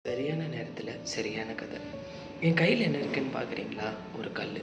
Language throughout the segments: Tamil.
சரியான நேரத்தில் சரியான கதை. என் கையில் என்ன இருக்குன்னு பார்க்குறீங்களா? ஒரு கல்.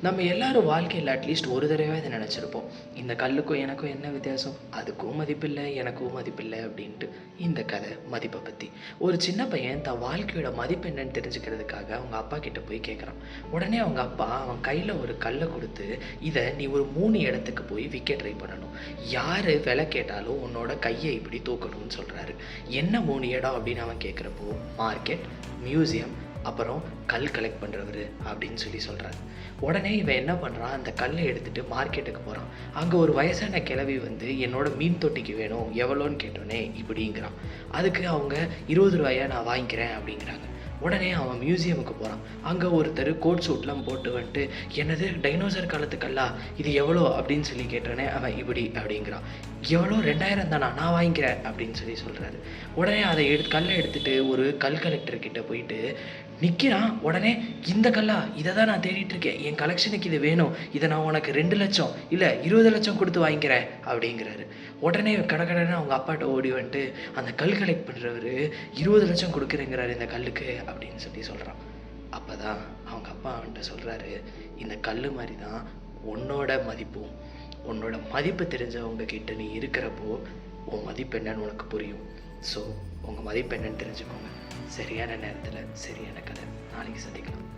நம்ம எல்லாரும் வாழ்க்கையில் அட்லீஸ்ட் ஒரு தடவை இதை நினச்சிருப்போம். இந்த கல்லுக்கும் எனக்கும் என்ன வித்தியாசம்? அதுக்கும் மதிப்பில்லை, எனக்கும் மதிப்பில்லை அப்படின்ட்டு. இந்த கதை மதிப்பை பற்றி. ஒரு சின்ன பையன் தன் வாழ்க்கையோட மதிப்பு என்னன்னு தெரிஞ்சுக்கிறதுக்காக அவங்க அப்பா கிட்ட போய் கேட்குறான். உடனே அவங்க அப்பா அவன் கையில் ஒரு கல்லை கொடுத்து, இதை நீ ஒரு 3 இடத்துக்கு போய் விற்க ட்ரை பண்ணணும். யார் விலை கேட்டாலும் உன்னோட கையை இப்படி தூக்கணும்னு சொல்கிறாரு. என்ன 3 இடம் அப்படின்னு அவன் கேட்குறப்போ, மார்க்கெட், மியூசியம், அப்புறம் கல் கலெக்ட் பண்ணுறவர் அப்படின்னு சொல்கிறாரு. உடனே இவன் என்ன பண்ணுறான், அந்த கல்லை எடுத்துகிட்டு மார்க்கெட்டுக்கு போகிறான். அங்கே ஒரு வயசான கிழவி வந்து என்னோட மீன் தொட்டிக்கு வேணும், எவ்வளோன்னு கேட்டோன்னே இப்படிங்கிறான். அதுக்கு அவங்க 20 ரூபாயை நான் வாங்கிக்கிறேன் அப்படிங்கிறாங்க. உடனே அவன் மியூசியமுக்கு போகிறான். அங்கே ஒருத்தர் கோட் சூட்லாம் போட்டு வந்துட்டு, என்னது டைனோசர் காலத்து கல்லா, இது எவ்வளோ அப்படின்னு கேட்டோன்னே அவன் இப்படி அப்படிங்கிறான். எவ்வளோ? 2000 தானா, நான் வாங்கிக்கிறேன் அப்படின்னு சொல்கிறாரு. உடனே அதை கல்லை எடுத்துகிட்டு ஒரு கல் கலெக்டர் கிட்ட போயிட்டு நிற்கிறான். உடனே, இந்த கல்லா, இதை தான் நான் தேடிட்டு இருக்கேன், என் கலெக்ஷனுக்கு இது வேணும், இதை நான் உனக்கு 2 லட்சம் இல்லை 20 லட்சம் கொடுத்து வாங்கிக்கிறேன் அப்படிங்கிறாரு. உடனே கடகடன்னு அவங்க அப்பாட்ட ஓடி வந்துட்டு, அந்த கல் கலெக்ட் பண்ணுறவர் 20 லட்சம் கொடுக்குறேங்கிறாரு இந்த கல்லுக்கு அப்படின்னு சொல்கிறான். அப்போ தான் அவங்க அப்பா அவன்கிட்ட சொல்கிறாரு, இந்த கல் மாதிரி தான் உன்னோட மதிப்பும். உன்னோட மதிப்பு தெரிஞ்சவங்க கிட்ட நீ இருக்கிறப்போ உன் மதிப்பு என்னன்னு உனக்கு புரியும். ஸோ உங்கள் மதிப்பு என்னன்னு தெரிஞ்சுக்கோங்க. சரியான நேரத்தில் சரியான கதை. நாளைக்கு சந்திக்கலாம்.